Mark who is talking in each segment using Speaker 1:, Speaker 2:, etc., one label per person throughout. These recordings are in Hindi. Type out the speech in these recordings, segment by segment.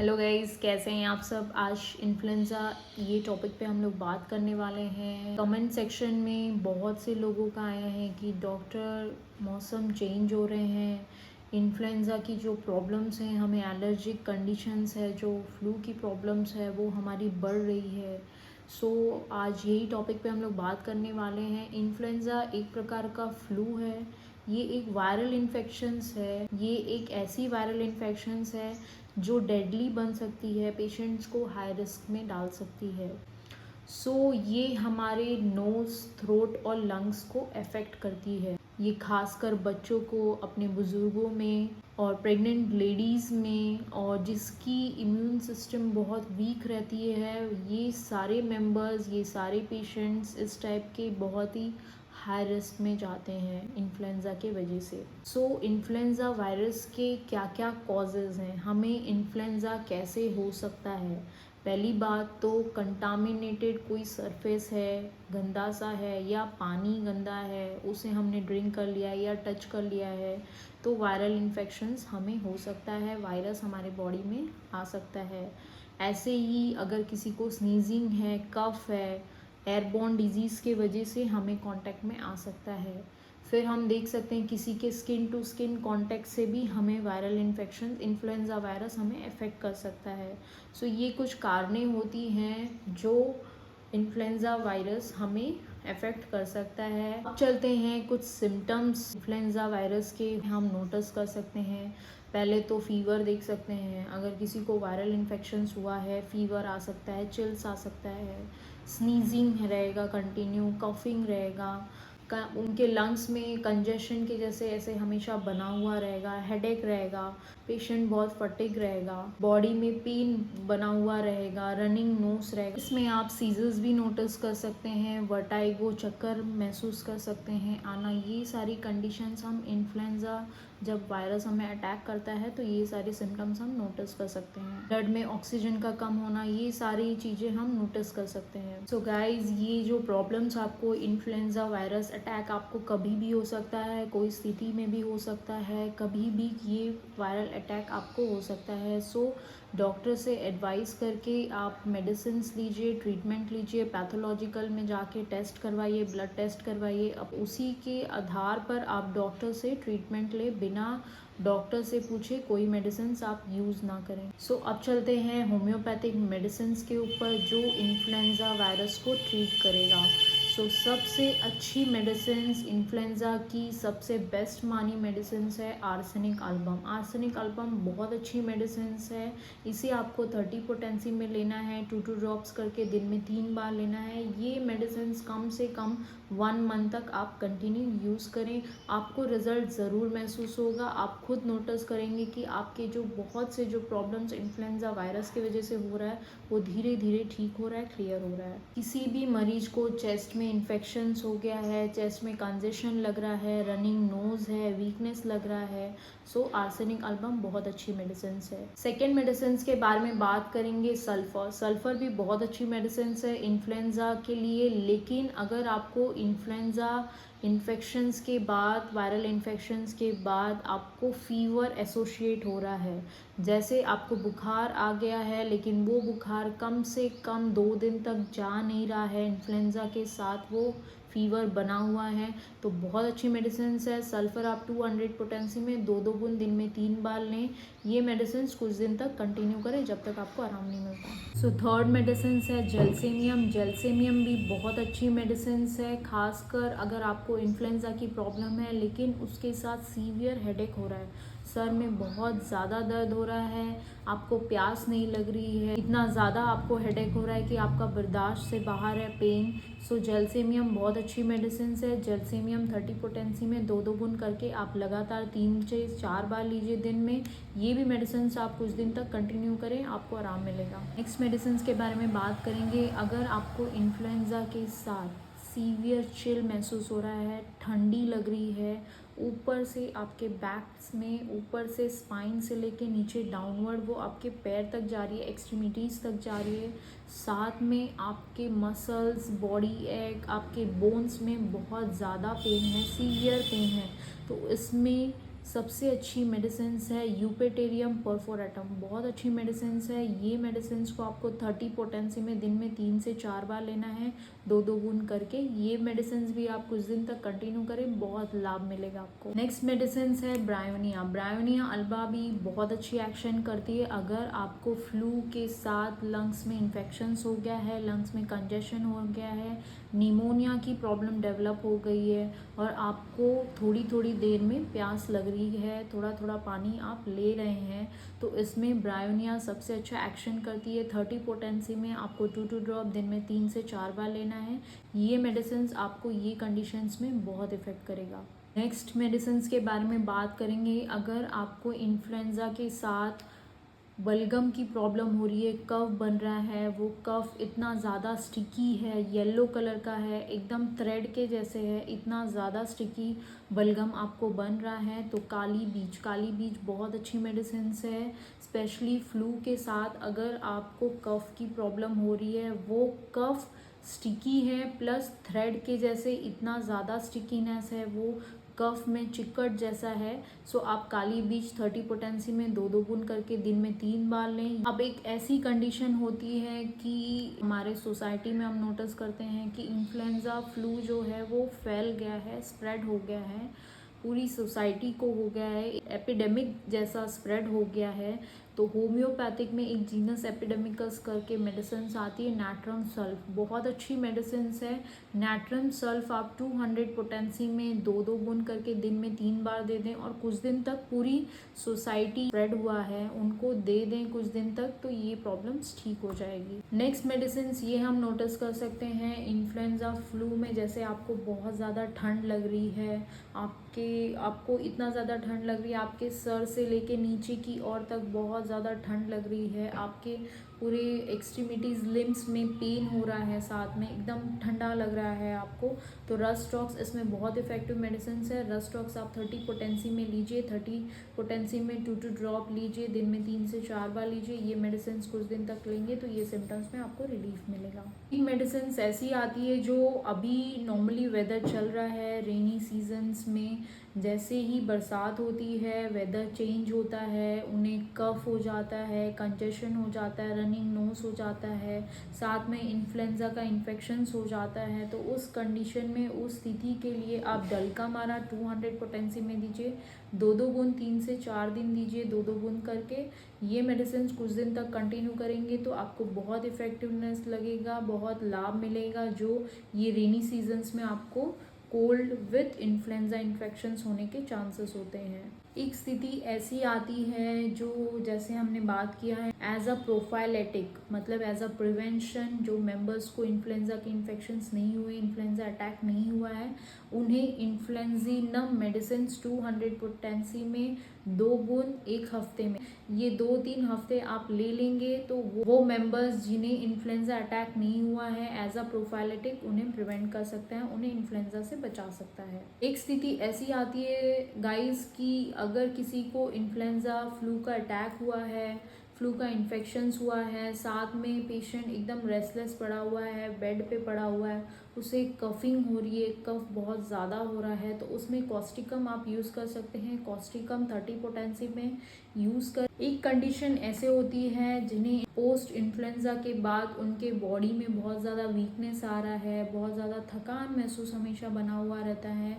Speaker 1: हेलो गाइस, कैसे हैं आप सब। आज इन्फ्लुएंज़ा ये टॉपिक पे हम लोग बात करने वाले हैं। कमेंट सेक्शन में बहुत से लोगों का आया है कि डॉक्टर मौसम चेंज हो रहे हैं, इन्फ्लुएंज़ा की जो प्रॉब्लम्स हैं, हमें एलर्जिक कंडीशंस है, जो फ्लू की प्रॉब्लम्स है वो हमारी बढ़ रही है। आज यही टॉपिक पे हम लोग बात करने वाले हैं। इन्फ्लुएंज़ा एक प्रकार का फ्लू है, ये एक वायरल इन्फेक्शंस है। ये एक ऐसी वायरल इन्फेक्शंस है जो डेडली बन सकती है, पेशेंट्स को हाई रिस्क में डाल सकती है। ये हमारे नोज़, थ्रोट और लंग्स को अफेक्ट करती है। ये खासकर बच्चों को, अपने बुज़ुर्गों में और प्रेग्नेंट लेडीज़ में, और जिसकी इम्यून सिस्टम बहुत वीक रहती है, ये सारे मेंबर्स, ये सारे पेशेंट्स इस टाइप के बहुत ही हाई रिस्क में जाते हैं इन्फ्लुएंज़ा के वजह से। इन्फ्लुएंज़ा वायरस के क्या क्या कॉजेज़ हैं, हमें इन्फ्लुएंज़ा कैसे हो सकता है। पहली बात तो कंटामिनेटेड कोई सरफेस है, गंदा सा है, या पानी गंदा है, उसे हमने ड्रिंक कर लिया या टच कर लिया है, तो वायरल इन्फेक्शंस हमें हो सकता है, वायरस हमारे बॉडी में आ सकता है। ऐसे ही अगर किसी को स्नीजिंग है, कफ है, एयरबॉर्न डिजीज़ के वजह से हमें कांटेक्ट में आ सकता है। फिर हम देख सकते हैं किसी के स्किन टू स्किन कांटेक्ट से भी हमें वायरल इन्फेक्शन, इन्फ्लुएंज़ा वायरस हमें अफेक्ट कर सकता है। ये कुछ कारणें होती हैं जो इन्फ्लुएंज़ा वायरस हमें अफेक्ट कर सकता है। अब चलते हैं कुछ सिम्टम्स इन्फ्लुएंज़ा वायरस के हम नोटिस कर सकते हैं। पहले तो फीवर देख सकते हैं, अगर किसी को वायरल इन्फेक्शंस हुआ है, फीवर आ सकता है, चिल्स आ सकता है, स्नीजिंग रहेगा कंटिन्यू, कफिंग रहेगा, उनके लंग्स में कंजेशन के जैसे ऐसे हमेशा बना हुआ रहेगा, हेडेक रहेगा, पेशेंट बहुत फटिग रहेगा, बॉडी में पेन बना हुआ रहेगा, रनिंग नोज रहेगा। इसमें आप सीजर्स भी नोटिस कर सकते हैं, वर्टाइगो, चक्कर महसूस कर सकते हैं आना। ये सारी कंडीशंस हम इन्फ्लुएंज़ा, जब वायरस हमें अटैक करता है तो ये सारे सिम्टम्स हम नोटिस कर सकते हैं। ब्लड में ऑक्सीजन का कम होना, ये सारी चीज़ें हम नोटिस कर सकते हैं। गाइज, ये जो प्रॉब्लम्स आपको इन्फ्लुएंज़ा वायरस अटैक आपको कभी भी हो सकता है, कोई स्थिति में भी हो सकता है, कभी भी ये वायरल अटैक आपको हो सकता है। डॉक्टर से एडवाइस करके आप मेडिसिन लीजिए, ट्रीटमेंट लीजिए, पैथोलॉजिकल में जाके टेस्ट करवाइए, ब्लड टेस्ट करवाइए। अब उसी के आधार पर आप डॉक्टर से ट्रीटमेंट ले, बिना डॉक्टर से पूछे कोई मेडिसिन आप यूज़ ना करें। अब चलते हैं होम्योपैथिक मेडिसिन के ऊपर जो इन्फ्लुएंज़ा वायरस को ट्रीट करेगा। सबसे अच्छी मेडिसिन इन्फ्लुएंज़ा की, सबसे बेस्ट मानी मेडिसिन है आर्सेनिक एल्बम। आर्सेनिक एल्बम बहुत अच्छी मेडिसिन है। इसे आपको 30 पोटेंसी में लेना है, 2 ड्रॉप्स करके दिन में 3 बार लेना है। ये मेडिसिन कम से कम 1 मंथ तक आप कंटिन्यू यूज़ करें, आपको रिजल्ट ज़रूर महसूस होगा। आप खुद नोटिस करेंगे कि आपके जो बहुत से जो प्रॉब्लम्स इन्फ्लुएंज़ा वायरस की वजह से हो रहा है, वो धीरे धीरे ठीक हो रहा है, क्लियर हो रहा है। किसी भी मरीज को चेस्ट में इन्फेक्शंस हो गया है, चेस्ट में कंजेशन लग रहा है, रनिंग नोज है, वीकनेस लग रहा है, आर्सेनिक एल्बम बहुत अच्छी मेडिसिन है। सेकेंड मेडिसिन के बारे में बात करेंगे, सल्फर। सल्फर भी बहुत अच्छी मेडिसिन है इन्फ्लुएंज़ा के लिए, लेकिन अगर आपको इन्फ्लुएंज़ा इन्फेक्शंस के बाद, वायरल इन्फेक्शंस के बाद आपको फीवर एसोसिएट हो रहा है, जैसे आपको बुखार आ गया है लेकिन वो बुखार कम से कम 2 दिन तक जा नहीं रहा है, इन्फ्लुएंज़ा के साथ वो फीवर बना हुआ है, तो बहुत अच्छी मेडिसिन है सल्फ़र। आप 200 पोटेंसी में 2-2 बूंद दिन में 3 बार लें। ये मेडिसिन कुछ दिन तक कंटिन्यू करें जब तक आपको आराम नहीं मिलता। थर्ड मेडिसिन है जेलसेमियम। जेलसेमियम भी बहुत अच्छी मेडिसिन है, खासकर अगर आपको इन्फ्लुएंज़ा की प्रॉब्लम है लेकिन उसके साथ सीवियर हेडेक हो रहा है, सर में बहुत ज़्यादा दर्द हो रहा है, आपको प्यास नहीं लग रही है, इतना ज़्यादा आपको हेडेक हो रहा है कि आपका बर्दाश्त से बाहर है पेन, जेलसेमियम बहुत अच्छी मेडिसिन है। जेलसेमियम 30 पोटेंसी में 2-2 बूंद करके आप लगातार 3 से 4 बार लीजिए दिन में। ये भी मेडिसिन आप कुछ दिन तक कंटिन्यू करें, आपको आराम मिलेगा। नेक्स्ट मेडिसिन के बारे में बात करेंगे। अगर आपको इन्फ्लुएंज़ा के साथ सीवियर चिल महसूस हो रहा है, ठंडी लग रही है, ऊपर से आपके बैक्स में, ऊपर से स्पाइन से लेके नीचे डाउनवर्ड वो आपके पैर तक जा रही है, एक्सट्रीमिटीज़ तक जा रही है, साथ में आपके मसल्स, बॉडी आपके बोन्स में बहुत ज़्यादा पेन है, सीवियर पेन है, तो इसमें सबसे अच्छी मेडिसिन है यूपेटेरियम परफोरेटम, बहुत अच्छी मेडिसिन है। ये मेडिसिन को आपको 30 पोटेंसी में दिन में 3 से 4 बार लेना है, 2-2 बूंद करके। ये मेडिसिन भी आप कुछ दिन तक कंटिन्यू करें, बहुत लाभ मिलेगा आपको। नेक्स्ट मेडिसिन है ब्रायोनिया। ब्रायोनिया अल्बा भी बहुत अच्छी एक्शन करती है। अगर आपको फ्लू के साथ लंग्स में इन्फेक्शन हो गया है, लंग्स में कंजेशन हो गया है, निमोनिया की प्रॉब्लम डेवलप हो गई है और आपको थोड़ी थोड़ी देर में प्यास लग रही है, थोड़ा थोड़ा पानी आप ले रहे हैं, तो इसमें ब्रायोनिया सबसे अच्छा एक्शन करती है। 30 पोटेंसी में आपको 2 ड्रॉप दिन में 3 से 4 बार लेना है। ये मेडिसिन आपको ये कंडीशंस में बहुत इफेक्ट करेगा। नेक्स्ट मेडिसिन के बारे में बात करेंगे। अगर आपको इन्फ्लुएंजा के साथ बलगम की प्रॉब्लम हो रही है, कफ बन रहा है, वो कफ इतना ज़्यादा स्टिकी है, येलो कलर का है, एकदम थ्रेड के जैसे है, इतना ज़्यादा स्टिकी बलगम आपको बन रहा है, तो काली बीज बहुत अच्छी मेडिसिन है। स्पेशली फ्लू के साथ अगर आपको कफ की प्रॉब्लम हो रही है, वो कफ स्टिकी है प्लस थ्रेड के जैसे इतना ज़्यादा स्टिकीनेस है, वो कफ में चिकट जैसा है, सो आप काली बीज 30 पोटेंसी में 2-2 बूंद करके दिन में 3 बार लें। अब एक ऐसी कंडीशन होती है कि हमारे सोसाइटी में हम नोटिस करते हैं कि इन्फ्लुएंजा फ्लू जो है वो फैल गया है, स्प्रेड हो गया है, पूरी सोसाइटी को हो गया है, एपिडेमिक जैसा स्प्रेड हो गया है। तो होम्योपैथिक में एक जीनस एपिडेमिकस करके मेडिसिन आती है, नैट्रम सल्फ, बहुत अच्छी मेडिसिन है। नैट्रम सल्फ आप 200 पोटेंसी में 2-2 बूंद करके दिन में 3 बार दे दें और कुछ दिन तक पूरी सोसाइटी स्प्रेड हुआ है उनको दे दें कुछ दिन तक, तो ये प्रॉब्लम्स ठीक हो जाएगी। नेक्स्ट मेडिसिन ये हम नोटिस कर सकते हैं इन्फ्लुएंजा फ्लू में, जैसे आपको बहुत ज़्यादा ठंड लग रही है, आपको इतना ज़्यादा ठंड लग रही है, आपके सर से लेके नीचे की ओर तक बहुत ज़्यादा ठंड लग रही है, आपके पूरे एक्सट्रीमिटीज़ लिम्स में पेन हो रहा है, साथ में एकदम ठंडा लग रहा है आपको, तो रस्टॉक्स इसमें बहुत इफेक्टिव मेडिसिन है। रस्टॉक्स आप 30 पोटेंसी में लीजिए, 30 पोटेंसी में 2 ड्रॉप लीजिए, दिन में 3 से 4 बार लीजिए। ये मेडिसिन कुछ दिन तक लेंगे तो ये सिम्टम्स में आपको रिलीफ मिलेगा। ये मेडिसिन ऐसी आती है जो अभी नॉर्मली वेदर चल रहा है, रेनी सीजन्स में जैसे ही बरसात होती है, वेदर चेंज होता है, उन्हें कफ हो जाता है, कंजेशन हो जाता है, रनिंग नोज हो जाता है, साथ में इन्फ्लुएंजा का इन्फेक्शन हो जाता है। तो उस कंडीशन में, उस स्थिति के लिए आप डल्का मारा 200 पोटेंसी में दीजिए, 2-2 बूंद 3 से 4 दिन दीजिए, 2-2 बूंद करके। ये मेडिसिन कुछ दिन तक कंटिन्यू करेंगे तो आपको बहुत इफेक्टिवनेस लगेगा, बहुत लाभ मिलेगा, जो ये रेनी सीजन्स में आपको कोल्ड विथ इन्फ्लुएंजा इन्फेक्शंस होने के चांसेस होते हैं। एक स्थिति ऐसी आती है जो, जैसे हमने बात किया है, एज अ प्रोफाइलेटिक, मतलब एज अ प्रिवेंशन, जो मेंबर्स को इन्फ्लुएंजा के इन्फेक्शंस नहीं हुए, इन्फ्लुएंजा अटैक नहीं हुआ है, उन्हें इन्फ्लुएंजिनम मेडिसिन 200 पोटेंसी में 2 बूंद 1 हफ्ते में, ये 2-3 हफ्ते आप ले लेंगे तो वो मेंबर्स जिन्हें इन्फ्लुएंजा अटैक नहीं हुआ है, एज अ प्रोफाइलेटिक उन्हें प्रिवेंट कर सकते हैं, उन्हें इन्फ्लुएंजा से बचा सकता है। एक स्थिति ऐसी आती है गाइस कि अगर किसी को इन्फ्लुएंजा फ्लू का अटैक हुआ है, फ्लू का इन्फेक्शन हुआ है, साथ में पेशेंट एकदम रेस्टलेस पड़ा हुआ है, बेड पे पड़ा हुआ है, उसे कफिंग हो रही है, कफ बहुत ज़्यादा हो रहा है, तो उसमें कॉस्टिकम आप यूज़ कर सकते हैं। कॉस्टिकम 30 पोटेंसी में यूज़ कर। एक कंडीशन ऐसे होती है जिन्हें पोस्ट इन्फ्लुएंजा के बाद उनके बॉडी में बहुत ज़्यादा वीकनेस आ रहा है, बहुत ज़्यादा थकान महसूस हमेशा बना हुआ रहता है,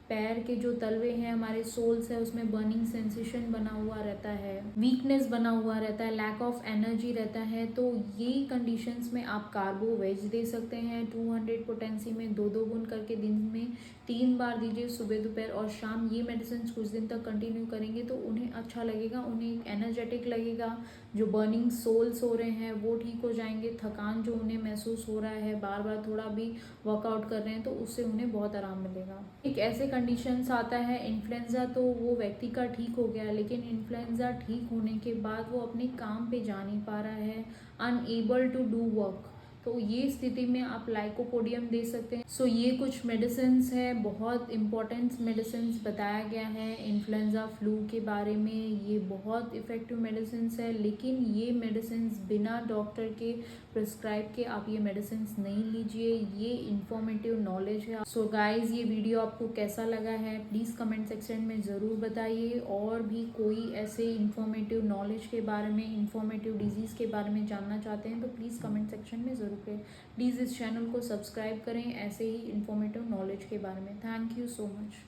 Speaker 1: पैर के जो तलवे हैं, हमारे सोल्स है, उसमें बर्निंग सेंसेशन बना हुआ रहता है, वीकनेस बना हुआ रहता है, लैक ऑफ एनर्जी रहता है, तो ये कंडीशंस में आप कार्बो वेज दे सकते हैं। 200 पोटेंसी में 2-2 बूंद करके दिन में 3 बार दीजिए, सुबह दोपहर और शाम। ये मेडिसिन कुछ दिन तक कंटिन्यू करेंगे तो उन्हें अच्छा लगेगा, उन्हें एनर्जेटिक लगेगा, जो बर्निंग सोल्स हो रहे हैं वो ठीक हो जाएंगे, थकान जो उन्हें महसूस हो रहा है, बार बार थोड़ा भी वर्कआउट कर रहे हैं तो उससे उन्हें बहुत आराम मिलेगा। एक ऐसे कंडीशंस आता है, इन्फ्लुएंजा तो वो व्यक्ति का ठीक हो गया, लेकिन इन्फ्लुएंजा ठीक होने के बाद वो अपने काम पे जा नहीं पा रहा है, अनएबल टू डू वर्क, तो ये स्थिति में आप लाइकोपोडियम दे सकते हैं। सो ये कुछ मेडिसिन है, बहुत इंपॉर्टेंट मेडिसिन बताया गया है इन्फ्लुएंजा फ्लू के बारे में। ये बहुत इफ़ेक्टिव मेडिसिन है, लेकिन ये मेडिसिन बिना डॉक्टर के प्रिस्क्राइब के आप ये मेडिसिन नहीं लीजिए। ये इंफॉर्मेटिव नॉलेज है। सो गाइज, ये वीडियो आपको कैसा लगा है प्लीज़ कमेंट सेक्शन में ज़रूर बताइए। और भी कोई ऐसे इंफॉर्मेटिव नॉलेज के बारे में, इंफॉर्मेटिव डिजीज़ के बारे में जानना चाहते हैं तो प्लीज़ कमेंट सेक्शन में ज़रूर करें। प्लीज़ इस चैनल को सब्सक्राइब करें ऐसे ही इंफॉर्मेटिव नॉलेज के बारे में। Thank you so much.